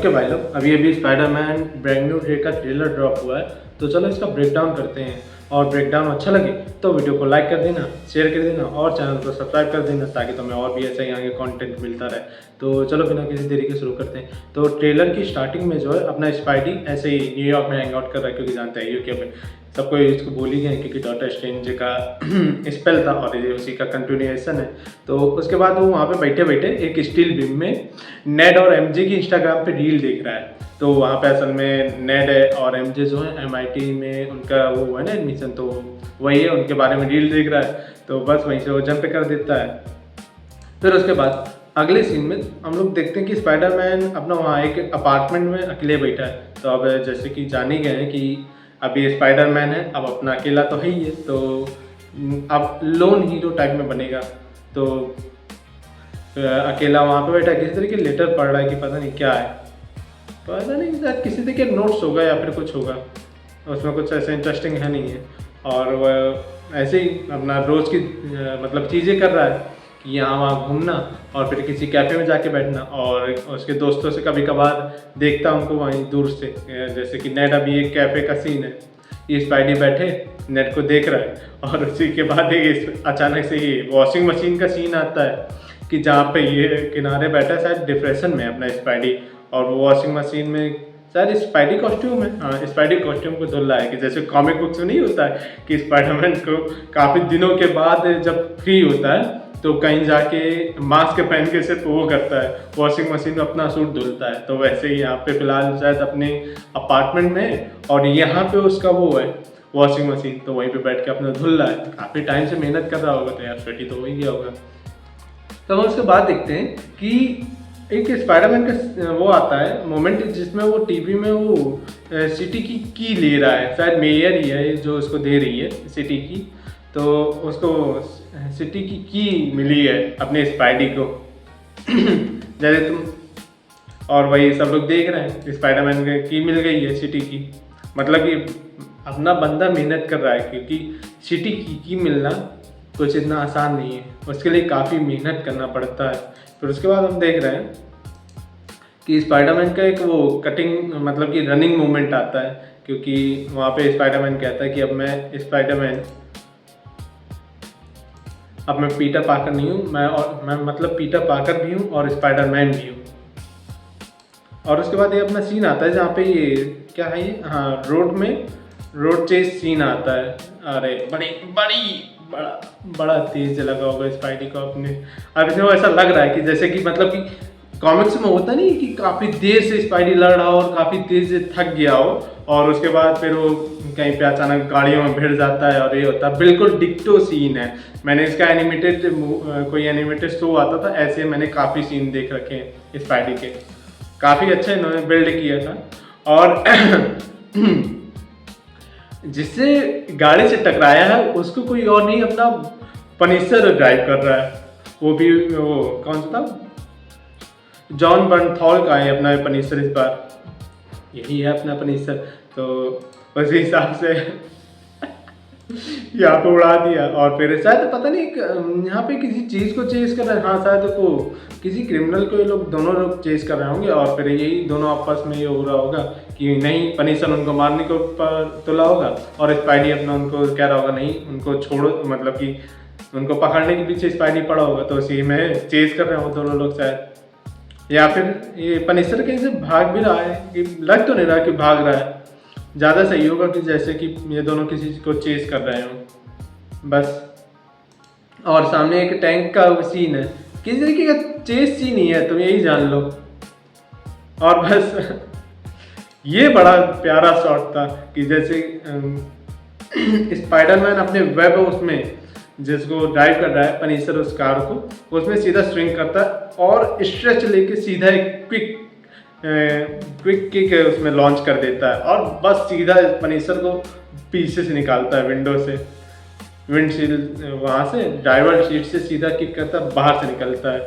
Okay भाई लोग, अभी अभी स्पाइडरमैन ब्रांड न्यू डे का ट्रेलर ड्रॉप हुआ है, तो चलो इसका ब्रेकडाउन करते हैं। और ब्रेकडाउन अच्छा लगे तो वीडियो को लाइक कर देना, शेयर कर देना और चैनल को सब्सक्राइब कर देना ताकि तुम्हें और भी ऐसा ही आगे कंटेंट मिलता रहे। तो चलो बिना किसी देरी के शुरू करते हैं। तो ट्रेलर की स्टार्टिंग में जो है अपना स्पाइडी ऐसे ही न्यूयॉर्क में हैंग आउट कर रहा है, क्योंकि जानते हैं यूके में सबको इसको बोल ही गए क्योंकि डॉक्टर स्ट्रेंज का स्पेल था और ये उसी का कंटिन्यूएशन है। तो उसके बाद वो वहाँ पे बैठे बैठे एक स्टील बीम में नेड और एमजे की इंस्टाग्राम पे रील देख रहा है। तो वहाँ पे असल में नेड है और एमजे जो है एमआईटी में उनका वो है ना एडमिशन, तो वही है, उनके बारे में रील देख रहा है। तो बस वहीं से वो जंप कर देता है। फिर उसके बाद अगले सीन में हम लोग देखते हैं कि स्पाइडरमैन अपना वहाँ एक अपार्टमेंट में अकेले बैठा है। तो अब जैसे कि जान ही गए हैं कि अभी स्पाइडरमैन है, अब अपना अकेला तो है ही है, तो अब लोन हीरो टाइप में बनेगा। तो अकेला वहाँ पे बैठा है, किसी तरीके लेटर पढ़ रहा है कि पता नहीं क्या है, पता नहीं शायद किसी तरीके नोट्स होगा या फिर कुछ होगा, उसमें कुछ ऐसे इंटरेस्टिंग है नहीं है। और वह ऐसे ही अपना रोज़ की मतलब चीज़ें कर रहा है कि यहाँ वहाँ घूमना और फिर किसी कैफ़े में जाके बैठना, और उसके दोस्तों से कभी कभार देखता उनको वहीं दूर से। जैसे कि नेड, अभी एक कैफ़े का सीन है, ये स्पाइडी बैठे नेड को देख रहा है, और उसी के बाद अचानक से ये वॉशिंग मशीन का सीन आता है कि जहाँ पे ये किनारे बैठा है, शायद डिप्रेशन में अपना स्पाइडी, और वो वॉशिंग मशीन में शायद स्पाइडी कॉस्ट्यूम है, हाँ स्पाइडी कॉस्ट्यूम को धुल रहा है। कि जैसे कॉमिक बुक्स में नहीं होता है कि स्पाइडरमैन को काफ़ी दिनों के बाद जब फ्री होता है तो कहीं जाके मास्क पहन के सिर्फ वो करता है, वॉशिंग मशीन में अपना सूट धुलता है। तो वैसे ही यहाँ पे फिलहाल शायद अपने अपार्टमेंट में, और यहाँ पे उसका वो है वॉशिंग मशीन, तो वहीं पे बैठ के अपना धुल रहा है। काफ़ी टाइम से मेहनत कर रहा होगा, तो यार स्वेटी तो हो ही गया होगा। तो हम उसके बाद देखते हैं कि एक स्पाइडरमैन का वो आता है मोमेंट जिसमें वो टीवी में वो सिटी की ले रहा है, शायद मेयर ही है जो उसको दे रही है सिटी की। तो उसको सिटी की मिली है अपने स्पाइडी को जैसे तुम, और वही सब लोग देख रहे हैं स्पाइडरमैन की मिल गई है सिटी की। मतलब कि अपना बंदा मेहनत कर रहा है, क्योंकि सिटी की मिलना कुछ इतना आसान नहीं है, उसके लिए काफ़ी मेहनत करना पड़ता है। फिर उसके बाद हम देख रहे हैं कि स्पाइडरमैन का एक वो कटिंग मतलब कि रनिंग मूवमेंट आता है, क्योंकि वहाँ पे स्पाइडरमैन कहता है कि अब मैं पीटर पार्कर नहीं हूँ, मैं मतलब पीटर पार्कर भी हूँ और स्पाइडरमैन भी हूँ। और उसके बाद ये अपना सीन आता है जहाँ पे ये क्या है ये, हाँ रोड चेस सीन आता है। अरे बड़ा तेज लगा होगा स्पाइडी को अपने। अब इसमें ऐसा लग रहा है कि जैसे कि मतलब कि कॉमिक्स में होता नहीं कि काफ़ी देर से स्पाइडी लड़ रहा हो और काफ़ी तेज से थक गया हो, और उसके बाद फिर वो कहीं पे अचानक गाड़ियों में भिड़ जाता है और ये होता है। बिल्कुल डिक्टो सीन है। मैंने इसका कोई एनिमेटेड शो आता था, ऐसे मैंने काफ़ी सीन देख रखे हैं स्पाइडी के, काफ़ी अच्छा इन्होंने बिल्ड किया था। और जिससे गाड़ी से टकराया है उसको कोई और नहीं, अपना पनिशर ड्राइव कर रहा है। वो भी वो कौन सा था, जॉन बर्नथॉल का है अपना पनिशर, इस बार यही है अपना पनिशर। तो उसी हिसाब से यहाँ पे उड़ा दिया। और फिर शायद पता नहीं यहाँ पे किसी चीज़ को चेस कर रहे हैं, हाँ शायद को किसी क्रिमिनल को ये लोग दोनों लोग चेस कर रहे होंगे, और फिर यही दोनों आपस में ये हो रहा होगा कि नहीं, पनिशर उनको मारने को तुला होगा और स्पाइडी अपना उनको कह रहा होगा नहीं उनको छोड़ो, मतलब कि उनको पकड़ने के पीछे स्पाइडी पड़ा होगा। तो उसी में चेस कर रहे हो दोनों लोग शायद, या फिर ये पनिशर कहीं से भाग भी रहा है, कि लग तो नहीं रहा कि भाग रहा है। ज़्यादा सही होगा कि जैसे कि ये दोनों किसी को चेस कर रहे हो बस। और सामने एक टैंक का सीन है, किसी तरीके का चेस सीन ही है, तुम यही जान लो। और बस ये बड़ा प्यारा शॉट था कि जैसे स्पाइडरमैन अपने वेब उसमें जिसको ड्राइव कर रहा है पनिशर उस कार को, उसमें सीधा स्विंग करता है और स्ट्रेच लेके सीधा एक क्विक किक उसमें लॉन्च कर देता है, और बस सीधा पनिशर को पीछे से निकालता है विंडो से, विंडशील्ड वहाँ से ड्राइवर सीट से सीधा किक करता है, बाहर से निकलता है।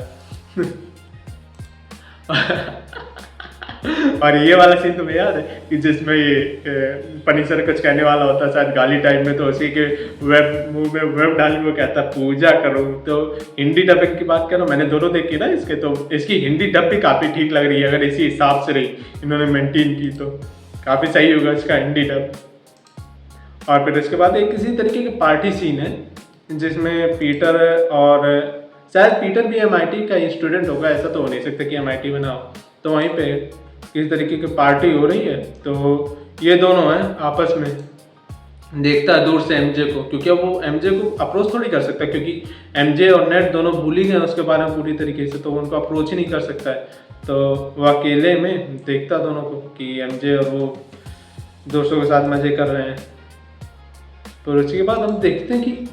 और ये वाला सीन तुम्हें याद है कि जिसमें ये पनिशर कुछ कहने वाला होता है शायद गाली टाइप में, तो उसी के वेब मुंह में वेब डाली वो कहता है पूजा करो। तो हिंदी डबिंग की बात करो, मैंने दोनों देखी ना इसके, तो इसकी हिंदी डब भी काफ़ी ठीक लग रही है। अगर इसी हिसाब से रही इन्होंने मेंटेन की तो काफ़ी सही होगा इसका हिंदी डब। और फिर इसके बाद एक किसी तरीके की पार्टी सीन है जिसमें पीटर और शायद पीटर भी MIT का स्टूडेंट होगा, ऐसा तो हो नहीं सकता कि MIT में ना हो। तो वहीं पे किसी तरीके की पार्टी हो रही है, तो ये दोनों हैं आपस में, देखता है दूर से MJ को, क्योंकि अब वो MJ को अप्रोच थोड़ी कर सकता, क्योंकि MJ और नेट दोनों भूल ही गए उसके बारे में पूरी तरीके से, तो उनको अप्रोच ही नहीं कर सकता है। तो वो अकेले में देखता दोनों को कि MJ और वो दोस्तों के साथ मजे कर रहे हैं। फिर उसके बाद हम देखते हैं कि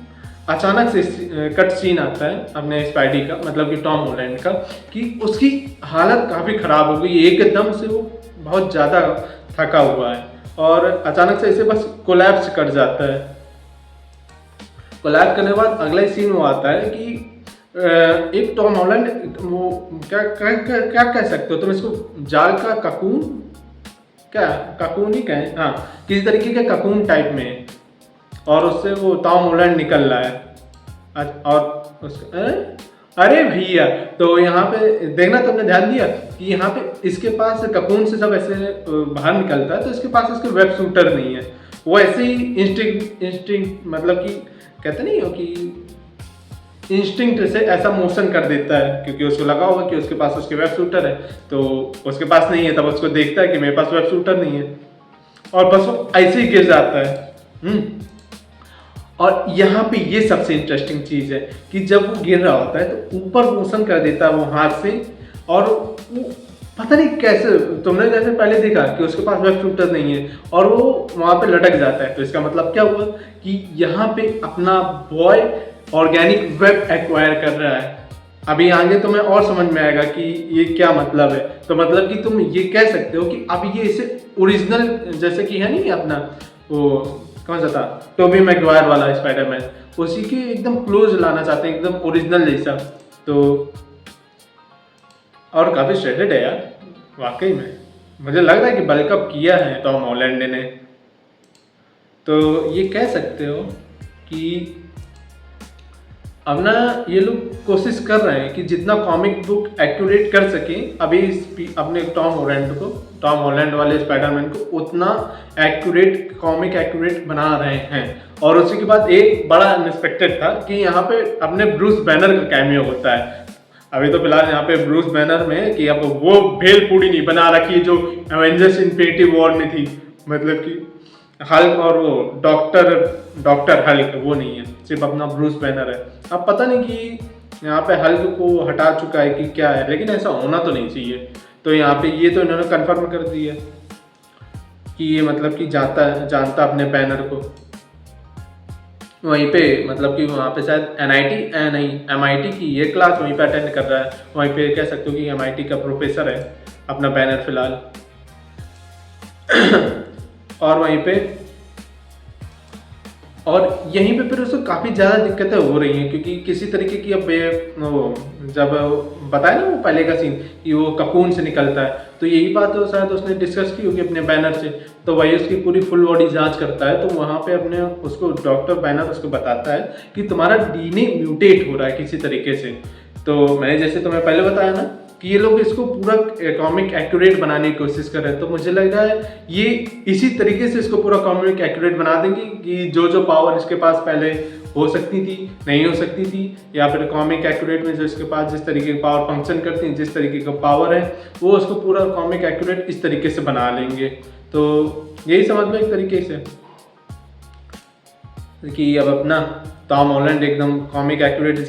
अचानक से कट सीन आता है अपने स्पाइडी का, मतलब कि टॉम हॉलैंड का, कि उसकी हालत काफ़ी ख़राब हो गई, एकदम से वो बहुत ज़्यादा थका हुआ है और अचानक से इसे बस कोलैप्स कर जाता है। कोलैप्स करने के बाद अगला सीन वो आता है कि एक टॉम हॉलैंड, वो क्या कह सकते हो तुम इसको, जाल का ककून, क्या ककून ही कहें, हाँ किसी तरीके के ककून टाइप में है, और उससे वो टॉम हॉलैंड निकल रहा है। और उसका अरे भैया, तो यहाँ पे देखना तुमने ध्यान दिया कि यहाँ पे इसके पास ककून से सब ऐसे बाहर निकलता है, तो इसके पास इसके वेब शूटर नहीं है, वो ऐसे ही इंस्टिंक्ट मतलब कि कहते नहीं हो कि इंस्टिंक्ट से ऐसा मोशन कर देता है, क्योंकि उसको लगा होगा कि उसके पास उसके वेब शूटर है, तो उसके पास नहीं है, तब उसको देखता है कि मेरे पास वेब शूटर नहीं है, और बस वो ऐसे ही गिर जाता है। और यहाँ पे ये सबसे इंटरेस्टिंग चीज़ है कि जब वो गिर रहा होता है तो ऊपर मोशन कर देता है वो हाथ से, और वो पता नहीं कैसे, तुमने जैसे पहले देखा कि उसके पास वेब शूटर नहीं है और वो वहाँ पे लटक जाता है, तो इसका मतलब क्या हुआ कि यहाँ पे अपना बॉय ऑर्गेनिक वेब एक्वायर कर रहा है। अभी आगे तुम्हें और समझ में आएगा कि ये क्या मतलब है। तो मतलब कि तुम ये कह सकते हो कि अब ये इसे ओरिजिनल, जैसे कि है नहीं अपना वो कौन सा था टोबी मैगवायर वाला स्पाइडरमैन, उसी के एकदम क्लोज लाना चाहते हैं, एकदम ओरिजिनल जैसा। तो और काफ़ी श्रेडेड है यार, वाकई में मुझे लग रहा है कि बल्कअप किया है टॉम हॉलैंड ने। तो ये कह सकते हो कि अब ना ये लोग कोशिश कर रहे हैं कि जितना कॉमिक बुक एक्यूरेट कर सके अभी अपने टॉम हॉलैंड वाले स्पाइडरमैन को उतना एक्यूरेट कॉमिक एक्यूरेट बना रहे हैं। और उसी के बाद एक बड़ा अनएक्सपेक्टेड था कि यहाँ पे अपने ब्रूस बैनर का कैमियो होता है। अभी तो फिलहाल यहाँ पे ब्रूस बैनर में कि अब वो भेल पूड़ी नहीं बना रखी जो एवेंजर्स इन्फिनिटी वॉर में थी, मतलब कि हल्क और वो डॉक्टर हल्क वो नहीं है, सिर्फ अपना ब्रूस बैनर है। अब पता नहीं कि यहाँ पे हल्क को हटा चुका है कि क्या है, लेकिन ऐसा होना तो नहीं चाहिए। तो यहाँ पे ये तो इन्होंने कंफर्म कर दिया कि ये मतलब कि जानता अपने बैनर को। वहीं पे मतलब कि वहाँ पे शायद MIT की ये क्लास वहीं पे अटेंड कर रहा है, वहीं पे कह सकते हो कि MIT का प्रोफेसर है अपना बैनर फिलहाल। और वहीं पे और यहीं पे फिर उसको काफ़ी ज़्यादा दिक्कतें हो रही हैं, क्योंकि किसी तरीके की अब जब बताया ना वो पहले का सीन कि वो ककून से निकलता है, तो यही बात तो शायद उसने डिस्कस की होगी अपने बैनर से। तो वही उसकी पूरी फुल बॉडी जांच करता है, तो वहाँ पे अपने उसको डॉक्टर बैनर उसको बताता है कि तुम्हारा DNA म्यूटेट हो रहा है किसी तरीके से। तो मैंने जैसे तुम्हें पहले बताया ना कि ये लोग इसको पूरा कॉमिक एक्यूरेट बनाने की कोशिश कर रहे हैं, तो मुझे लग रहा है ये इसी तरीके से इसको पूरा कॉमिक एक्यूरेट बना देंगे कि जो पावर इसके पास पहले हो सकती थी नहीं हो सकती थी, या फिर कॉमिक एक्यूरेट में जो इसके पास जिस तरीके की पावर फंक्शन करती है, जिस तरीके का पावर है, वो उसको पूरा कॉमिक एक्यूरेट इस तरीके से बना लेंगे। तो यही समझ लो एक तरीके से कि अब अपना टॉम हॉलैंड एकदम कॉमिक एक्यूरेट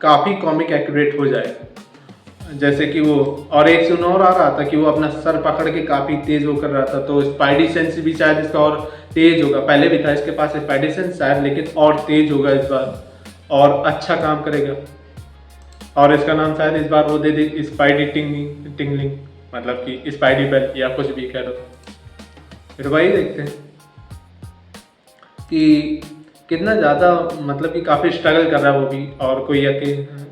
काफ़ी कॉमिक एक्यूरेट हो जाए। जैसे कि वो और एक सीन और आ रहा था कि वो अपना सर पकड़ के काफ़ी तेज वो कर रहा था, तो स्पाइडी सेंस भी शायद इसका और तेज होगा। पहले भी था इसके पास स्पाइडी सेंस शायद, लेकिन और तेज होगा इस बार और अच्छा काम करेगा। और इसका नाम शायद इस बार वो दे दे स्पाइडी टिंगलिंग, मतलब कि स्पाइडी बेल या कुछ भी कह दो। फिर वही देखते हैं कि कितना ज़्यादा मतलब कि काफ़ी स्ट्रगल कर रहा है वो भी, और कोई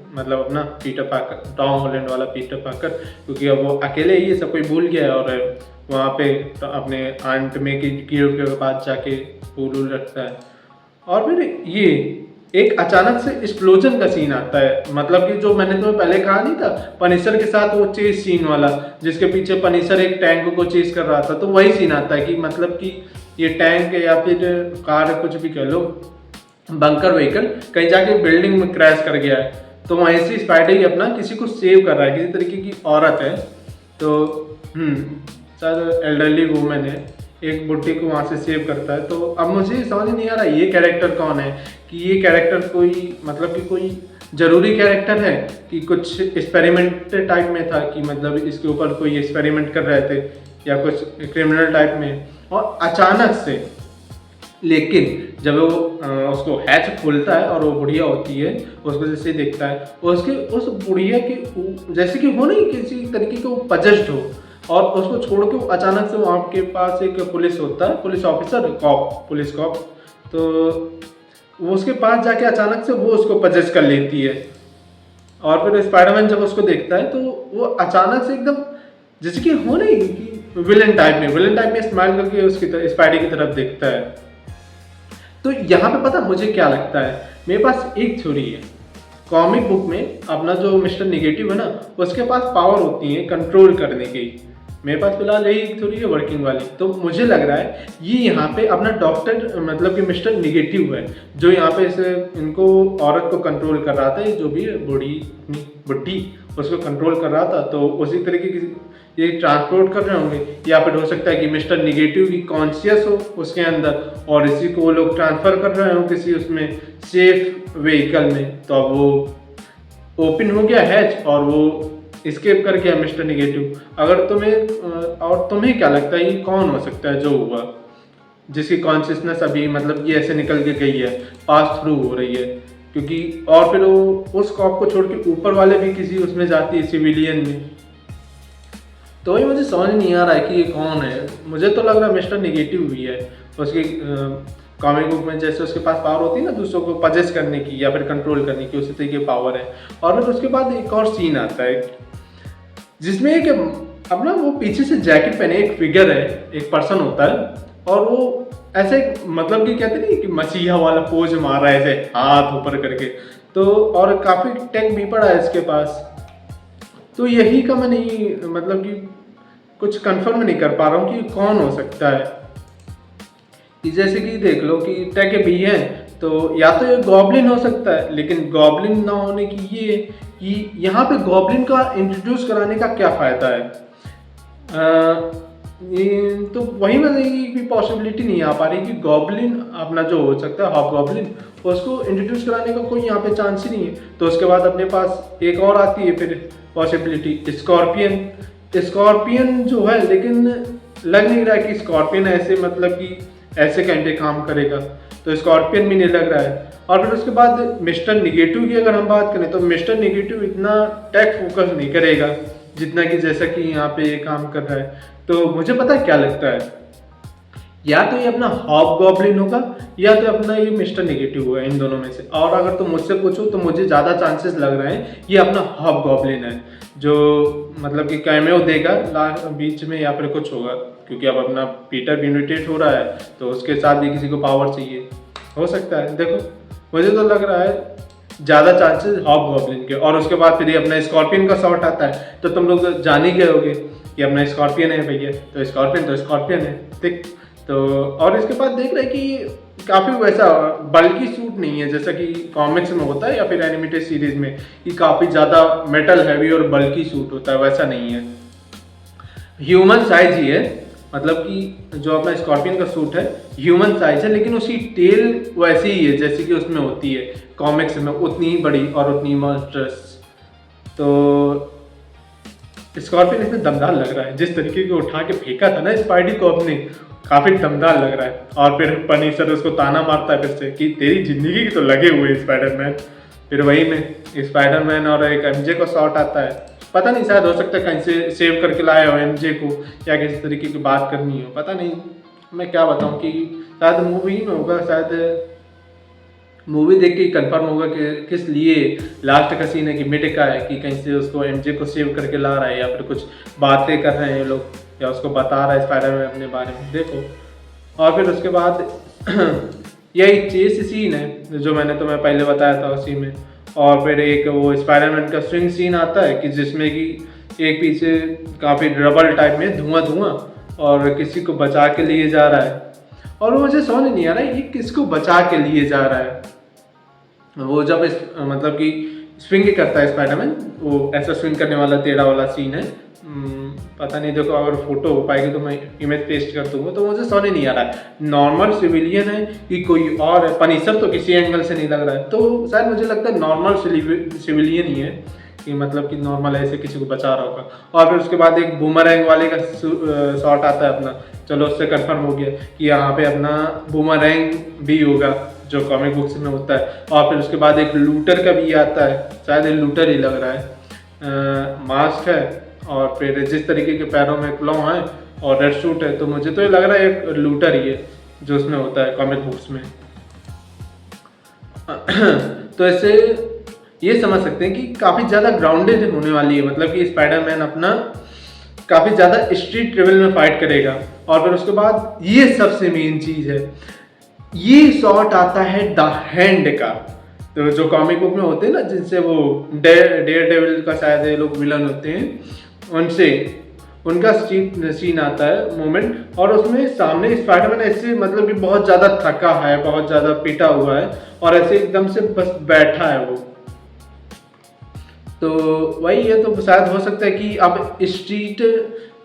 मतलब अपना पीटर पार्कर, टॉम हॉलैंड वाला पीटर पार्कर, क्योंकि अब वो अकेले ही सब कोई भूल गया है और वहाँ पे तो अपने आंट में के पास जाके फूल रखता है। और फिर ये एक अचानक से एक्सप्लोजन का सीन आता है, मतलब कि जो मैंने तुम्हें पहले कहा नहीं था पनिशर के साथ वो चेस सीन वाला, जिसके पीछे पनिशर एक टैंक को चेस कर रहा था, तो वही सीन आता है कि मतलब कि ये टैंक या फिर कार कुछ भी कह लो, बंकर व्हीकल कहीं जाके बिल्डिंग में क्रैश कर गया है, तो वहीं से स्पाइडर ही अपना किसी को सेव कर रहा है, किसी तरीके की औरत है, तो शायद एल्डरली वूमेन है, एक बुढ़ी को वहाँ से सेव करता है। तो अब मुझे समझ नहीं आ रहा ये कैरेक्टर कौन है, कि ये कैरेक्टर कोई मतलब कि कोई ज़रूरी कैरेक्टर है कि कुछ एक्सपेरिमेंट टाइप में था, कि मतलब इसके ऊपर कोई एक्सपेरिमेंट कर रहे थे या कुछ क्रिमिनल टाइप में, और अचानक से लेकिन जब वो उसको हैच खोलता है और वो बुढ़िया होती है, उसको जैसे देखता है उसके उस बुढ़िया के जैसे कि वो नहीं किसी तरीके के वो पजेस्ड हो, और उसको छोड़ के वो अचानक से वहाँ के पास एक पुलिस होता है, पुलिस ऑफिसर पुलिस कॉप, तो वो उसके पास जाके अचानक से वो उसको पजेस्ट कर लेती है। और फिर स्पाइडरमैन जब उसको देखता है तो वो अचानक से एकदम जैसे कि हो नहीं कि विलन टाइप में स्माइल करके उसकी स्पाइडी की तरफ देखता है। तो यहाँ पे पता मुझे क्या लगता है, मेरे पास एक थ्योरी है। कॉमिक बुक में अपना जो मिस्टर निगेटिव है ना, उसके पास पावर होती है कंट्रोल करने की। मेरे पास फिलहाल यही एक थ्योरी है वर्किंग वाली। तो मुझे लग रहा है ये यहाँ पे अपना डॉक्टर मतलब कि मिस्टर निगेटिव है, जो यहाँ पे इसे इनको औरत को कंट्रोल कर रहा था, जो भी बुढ़ी उसको कंट्रोल कर रहा था। तो उसी तरीके की ये ट्रांसपोर्ट कर रहे होंगे, या फिर हो सकता है कि मिस्टर निगेटिव की कॉन्शियस हो उसके अंदर और इसी को वो लोग ट्रांसफ़र कर रहे हो किसी उसमें सेफ व्हीकल में। तो अब वो ओपन हो गया हैच और वो एस्केप कर गया मिस्टर निगेटिव। अगर तुम्हें क्या लगता है ये कौन हो सकता है जो हुआ, जिसकी कॉन्शियसनेस अभी मतलब ये ऐसे निकल के गई है, पास थ्रू हो रही है? क्योंकि और फिर वो उस कॉप को छोड़ के ऊपर वाले भी किसी उसमें जाती है सिविलियन में। तो वही मुझे समझ नहीं आ रहा है कि ये कौन है। मुझे तो लग रहा है मिस्टर निगेटिव भी है। उसकी कॉमिक बुक में जैसे उसके पास पावर होती है ना दूसरों को पजेस करने की या फिर कंट्रोल करने की, उसी तरीके की पावर है। और फिर उसके बाद एक और सीन आता है जिसमें एक अपना वो पीछे से जैकेट पहने एक फिगर है, एक पर्सन होता है और वो ऐसे मतलब कि कहते नहीं कि मसीहा वाला पोज मार रहा है ऐसे हाथ ऊपर करके। तो और काफ़ी टेक भी पड़ा है इसके पास। तो यही का मैं नहीं मतलब कि कुछ कंफर्म नहीं कर पा रहा हूँ कि कौन हो सकता है। कि जैसे कि देख लो कि टेक भी है, तो या तो ये गॉब्लिन हो सकता है, लेकिन गॉब्लिन ना होने की ये कि यहाँ पे गॉब्लिन का इंट्रोड्यूस कराने का क्या फ़ायदा है। तो वही मैं भी पॉसिबिलिटी नहीं आ पा रही कि गॉब्लिन अपना जो हो सकता है हॉब गॉब्लिन, उसको इंट्रोड्यूस कराने का कोई यहाँ पे चांस ही नहीं है। तो उसके बाद अपने पास एक और आती है फिर पॉसिबिलिटी स्कॉर्पियन जो है, लेकिन लग नहीं रहा है कि स्कॉर्पियन ऐसे मतलब कि ऐसे घंटे काम करेगा, तो स्कॉर्पियन भी नहीं लग रहा है। और फिर उसके बाद मिस्टर निगेटिव की अगर हम बात करें तो मिस्टर निगेटिव इतना टेक फोकस नहीं करेगा जितना कि जैसा कि यहाँ पे ये काम कर रहा है। तो मुझे पता है क्या लगता है, या तो ये अपना हॉब गॉब्लिन होगा या तो अपना ये मिस्टर निगेटिव होगा, इन दोनों में से। और अगर तुम मुझसे पूछो तो मुझे ज़्यादा चांसेस लग रहे हैं ये अपना हॉब गॉब्लिन है, जो मतलब कि कैमेओ देगा बीच में या फिर कुछ होगा, क्योंकि अब अपना पीटर भी म्यूटेट हो रहा है तो उसके साथ भी किसी को पावर चाहिए, हो सकता है। देखो मुझे तो लग रहा है ज़्यादा चांसेस हॉब गॉब्लिन के। और उसके बाद फिर ये अपना स्कॉर्पियन का शॉट आता है, तो तुम लोग जान ही गए होगे कि अपना स्कॉर्पियन है भैया, तो स्कॉर्पियन है ठीक। तो और इसके बाद देख रहे हैं कि काफ़ी वैसा बल्कि सूट नहीं है जैसा कि कॉमिक्स में होता है या फिर एनिमेटेड सीरीज में कि काफ़ी ज़्यादा मेटल हैवी और बल्कि सूट होता है, वैसा नहीं है। ह्यूमन साइज ही है, मतलब कि जो अपना स्कॉर्पियन का सूट है ह्यूमन साइज है, लेकिन उसकी टेल वैसी ही है जैसी कि उसमें होती है कॉमिक्स में, उतनी ही बड़ी और उतनी मॉन्स्ट्रस। तो स्कॉर्पियन इसमें दमदार लग रहा है, जिस तरीके को उठा के फेंका था ना स्पाइडी को अपने, काफ़ी दमदार लग रहा है। और फिर पनीसर उसको ताना मारता है फिर से कि तेरी जिंदगी की तो लगे हुए स्पाइडरमैन। फिर वही में स्पाइडरमैन और एक एमजे को शॉट आता है, पता नहीं शायद हो सकता है कहीं से सेव करके लाए हो एमजे को या किसी तरीके की बात करनी हो, पता नहीं मैं क्या बताऊं कि शायद मूवी में होगा, शायद मूवी देख के कंफर्म होगा कि किस लिए लास्ट का सीन है कि मिड का है, कि कहीं से उसको एमजे को सेव करके ला रहा है या फिर कुछ बातें कर रहे हैं ये लोग या उसको बता रहा है स्पाइडरमैन अपने बारे में, देखो। और फिर उसके बाद यही चेस सीन है जो मैंने तुम्हें पहले बताया था उसी में। और फिर एक वो स्पाइडरमैन का स्विंग सीन आता है कि जिसमें कि एक पीछे काफ़ी रबल टाइप में धुआं धुआं और किसी को बचा के लिए जा रहा है, और वो मुझे समझ नहीं आ रहा है ये किसको बचा के लिए जा रहा है। वो जब मतलब कि स्विंग करता है स्पाइडरमैन, वो ऐसा स्विंग करने वाला टेढ़ा वाला सीन है। पता नहीं, देखो अगर फोटो हो पाएगी तो मैं इमेज पेस्ट कर दूंगा। तो मुझे समझ नहीं आ रहा है नॉर्मल सिविलियन है कि कोई और है। पनिशर तो किसी एंगल से नहीं लग रहा है, तो शायद मुझे लगता है नॉर्मल सिविलियन ही है, कि मतलब कि नॉर्मल ऐसे किसी को बचा रहा होगा। और फिर उसके बाद एक बूमरैंग वाले का शॉट आता है अपना, चलो उससे कंफर्म हो गया कि यहाँ पे अपना बूमरैंग भी होगा जो कॉमिक बुक्स में होता है। और फिर उसके बाद एक लूटर का भी आता है, शायद ये लूटर ही लग रहा है, मास्क है और फिर जिस तरीके के पैरों में क्लॉ है और रेड सूट है, तो मुझे तो ये लग रहा है एक लूटर ही है जो उसमें होता है कॉमिक बुक्स में। तो ऐसे ये समझ सकते हैं कि काफ़ी ज़्यादा ग्राउंडेड होने वाली है, मतलब कि स्पाइडरमैन अपना काफ़ी ज़्यादा स्ट्रीट ट्रेवल में फाइट करेगा। और फिर उसके बाद ये सबसे मेन चीज़ है, ये शॉट आता है द हैंड का, तो जो कॉमिक बुक में होते हैं ना जिनसे वो डेयर डेविल का शायद ये लोग विलन होते हैं, उनसे उनका सीन आता है मोमेंट। और उसमें सामने स्पाइडरमैन ऐसे मतलब कि बहुत ज़्यादा थका है, बहुत ज़्यादा पिटा हुआ है और ऐसे एकदम से बस बैठा है वो। तो वही है, तो शायद हो सकता है कि अब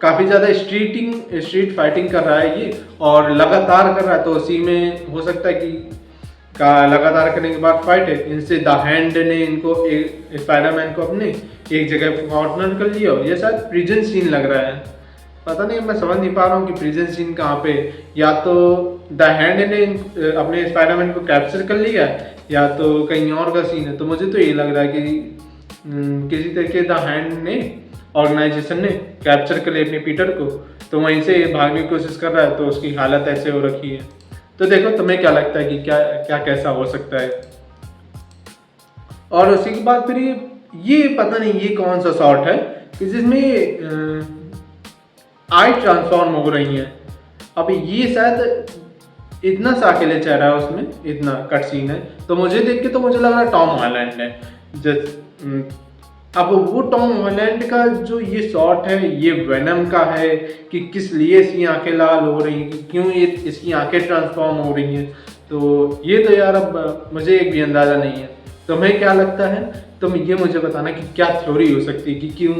काफ़ी ज़्यादा स्ट्रीट फाइटिंग कर रहा है ये और लगातार कर रहा है, तो उसी में हो सकता है कि लगातार करने के बाद फाइट है। इनसे द हैंड ने इनको स्पाइडरमैन को अपने एक जगह कॉर्नर कर लिया, और ये शायद प्रिजन सीन लग रहा है। पता नहीं, मैं समझ नहीं पा रहा हूँ कि प्रिजन सीन कहाँ पे, या तो द हैंड ने अपने स्पाइडरमैन को कैप्चर कर लिया या तो कहीं और का सीन है। तो मुझे तो ये लग रहा है कि किसी तरीके द हैंड ने ऑर्गेनाइजेशन ने कैप्चर कर लिया अपने पीटर को, तो वहीं से भागने की कोशिश कर रहा है, तो उसकी हालत ऐसे हो रखी है। तो देखो तुम्हें क्या लगता है कि क्या क्या कैसा हो सकता है। और उसी के बाद फिर ये पता नहीं ये कौन सा शॉट है कि जिसमें आई ट्रांसफॉर्म हो रही है। अब ये शायद इतना सा अकेले चेहरा है उसमें, इतना कट सीन है, तो मुझे देख के तो मुझे लग रहा है टॉम हॉलैंड है। अब वो टॉम हॉलैंड का जो ये शॉट है ये वेनम का है कि किस लिए इसकी आंखें लाल हो रही हैं, कि क्यों ये इसकी आंखें ट्रांसफॉर्म हो रही हैं, तो ये तो यार अब मुझे एक भी अंदाज़ा नहीं है। तुम्हें क्या लगता है, तुम ये मुझे बताना कि क्या थ्योरी हो सकती है कि क्यों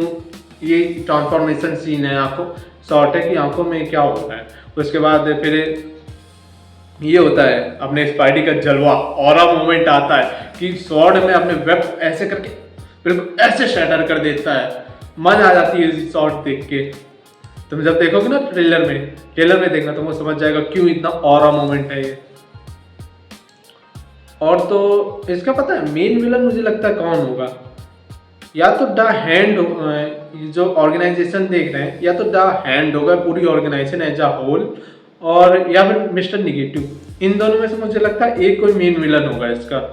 ये ट्रांसफॉर्मेशन सीन है, आंखों शॉट है कि आंखों में क्या हो रहा है। उसके बाद फिर ये होता है अपने स्पाइडी का जलवा, ऑरा मोमेंट आता है कि स्वॉर्ड में अपने वेब ऐसे करके बिल्कुल ऐसे शैटर कर देता है। मजा आ जाती है इस शॉट देख के। तुम जब देखोगे ना ट्रेलर में देखना तो वो समझ जाएगा क्यों इतना ऑरा मोमेंट है ये। और तो इसका पता है मेन विलन मुझे लगता है कौन होगा, या तो द हैंड, जो ऑर्गेनाइजेशन देख रहे हैं, या तो द हैंड होगा पूरी ऑर्गेनाइजेशन एज अ होल, और या फिर मिस्टर निगेटिव। इन दोनों में से मुझे लगता है एक कोई मेन विलन होगा इसका।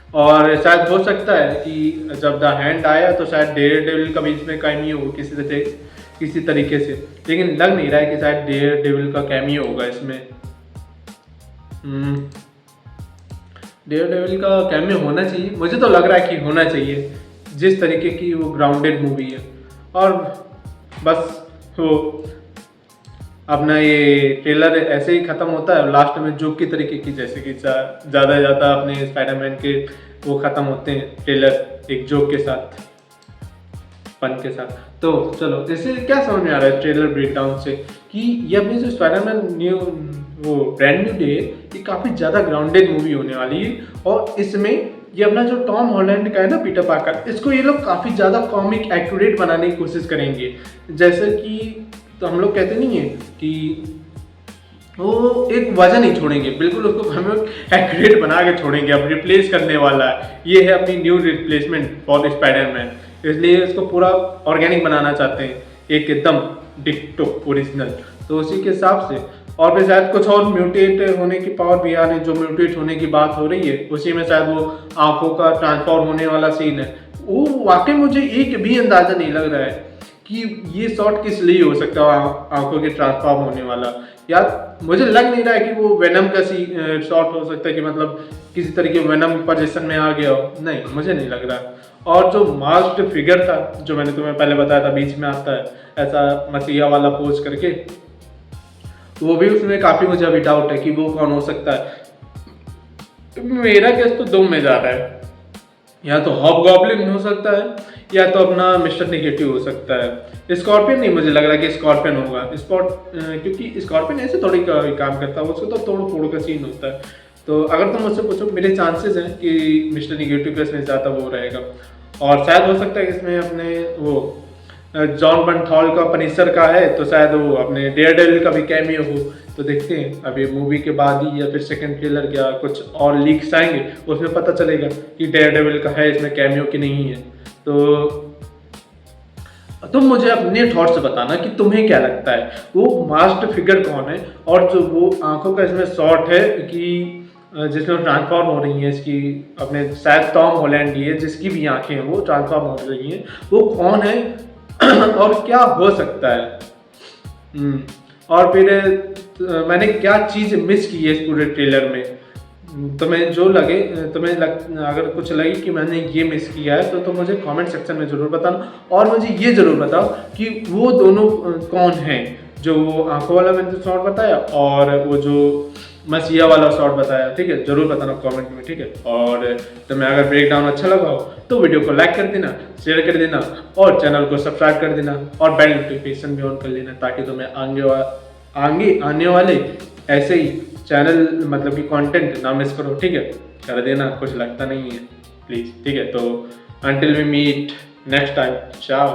और शायद हो सकता है कि जब द हैंड आया तो शायद डेयर डेविल का भी इसमें कैमियो हो किसी तरीके से, लेकिन लग नहीं रहा है कि शायद डेयर डेविल का कैमियो होगा इसमें। डेयर डेविल का कैमियो होना चाहिए, मुझे तो लग रहा है कि होना चाहिए, जिस तरीके की वो ग्राउंडेड मूवी है। और बस वो अपना ये ट्रेलर ऐसे ही ख़त्म होता है, लास्ट में जोक की तरीके की, जैसे कि ज़्यादा अपने स्पाइडरमैन के वो ख़त्म होते हैं ट्रेलर एक जोक के साथ, फन के साथ। तो चलो इससे क्या समझ में आ रहा है ट्रेलर ब्रेकडाउन से कि ये अपनी जो स्पाइडरमैन वो ब्रांड न्यू डे ये काफ़ी ज़्यादा ग्राउंडेड मूवी होने वाली है। और इसमें ये अपना जो टॉम हॉलैंड का है ना पीटर पार्कर, इसको ये लोग काफ़ी ज़्यादा कॉमिक एक्यूरेट बनाने की कोशिश करेंगे। जैसे कि तो हम लोग कहते नहीं है कि वो एक वजन नहीं छोड़ेंगे, बिल्कुल उसको हम लोग एक्यूरेट बना के छोड़ेंगे। अब रिप्लेस करने वाला है, ये है अपनी न्यू रिप्लेसमेंट फॉर स्पाइडरमैन, इसलिए इसको पूरा ऑर्गेनिक बनाना चाहते हैं, एक एकदम डिक्टो ओरिजिनल। तो उसी के हिसाब से और भी शायद कुछ और म्यूटेट होने की पावर भी आ रही है, जो म्यूटेट होने की बात हो रही है उसी में शायद वो आंखों का ट्रांसफॉर्म होने वाला सीन है। वो वाकई मुझे एक भी अंदाजा नहीं लग रहा है कि ये शॉट किस लिए हो सकता है, आंखों के ट्रांसफॉर्म होने वाला। या मुझे लग नहीं रहा है कि वो वेनम का शॉट हो सकता है, कि मतलब किसी तरीके वेनम पोजीशन में आ गया हो, नहीं मुझे नहीं लग रहा। और जो मास्क्ड फिगर था, जो मैंने तुम्हें पहले बताया था, बीच में आता है ऐसा मसीहा वाला पोज करके, वो भी उसमें काफी मुझे अभी डाउट है कि वो कौन हो सकता है। मेरा केस तो दो में जा रहा है, या तो हॉबगॉब्लिन हो सकता है या तो अपना मिस्टर नेगेटिव हो सकता है। स्कॉर्पियन नहीं मुझे लग रहा कि स्कॉर्पियन होगा, क्योंकि स्कॉर्पियन ऐसे थोड़ी काम करता है, उसको तो तोड़ फोड़ का सीन होता है। तो अगर तुम मुझसे पूछो, मेरे चांसेस हैं कि मिस्टर नेगेटिव का इसमें ज़्यादा वो रहेगा। और शायद हो सकता है कि इसमें अपने वो जॉन बर्नथॉल का पनिशर का है, तो शायद वो अपने डेयरडेविल का भी कैमियो हो। तो देखते हैं अभी मूवी के बाद ही या फिर सेकंड ट्रेलर क्या कुछ और लीक्स आएंगे, उसमें पता चलेगा कि डेयरडेविल का है इसमें कैमियो कि नहीं है। तो तुम मुझे अपने थॉट्स बताना कि तुम्हें क्या लगता है वो मास्क्ड फिगर कौन है, और जो वो आंखों का इसमें शॉट है कि जिसमें ट्रांसफॉर्म हो रही है इसकी, अपने शायद टॉम हॉलैंड ही है जिसकी भी आंखें हैं वो ट्रांसफॉर्म हो रही हैं, वो कौन है और क्या हो सकता है। और फिर मैंने क्या चीज़ मिस की है इस पूरे ट्रेलर में। तुम्हें जो लगे, अगर कुछ लगे कि मैंने ये मिस किया है तो मुझे कमेंट सेक्शन में ज़रूर बताना। और मुझे ये ज़रूर बताओ कि वो दोनों कौन हैं, जो वो आंखों वाला मैंने शॉट बताया और वो जो मसीहा वाला शॉट बताया, ठीक है, जरूर बताना कमेंट में, ठीक है। और तुम्हें अगर ब्रेक डाउन अच्छा लगा हो तो वीडियो को लाइक कर देना, शेयर कर देना और चैनल को सब्सक्राइब कर देना और बेल नोटिफिकेशन भी ऑन कर लेना, ताकि तुम्हें आगे आने वाले ऐसे ही चैनल मतलब कि कंटेंट ना मिस करो, ठीक है। कर देना, कुछ लगता नहीं है प्लीज़, ठीक है। तो until we meet next time, चाओ।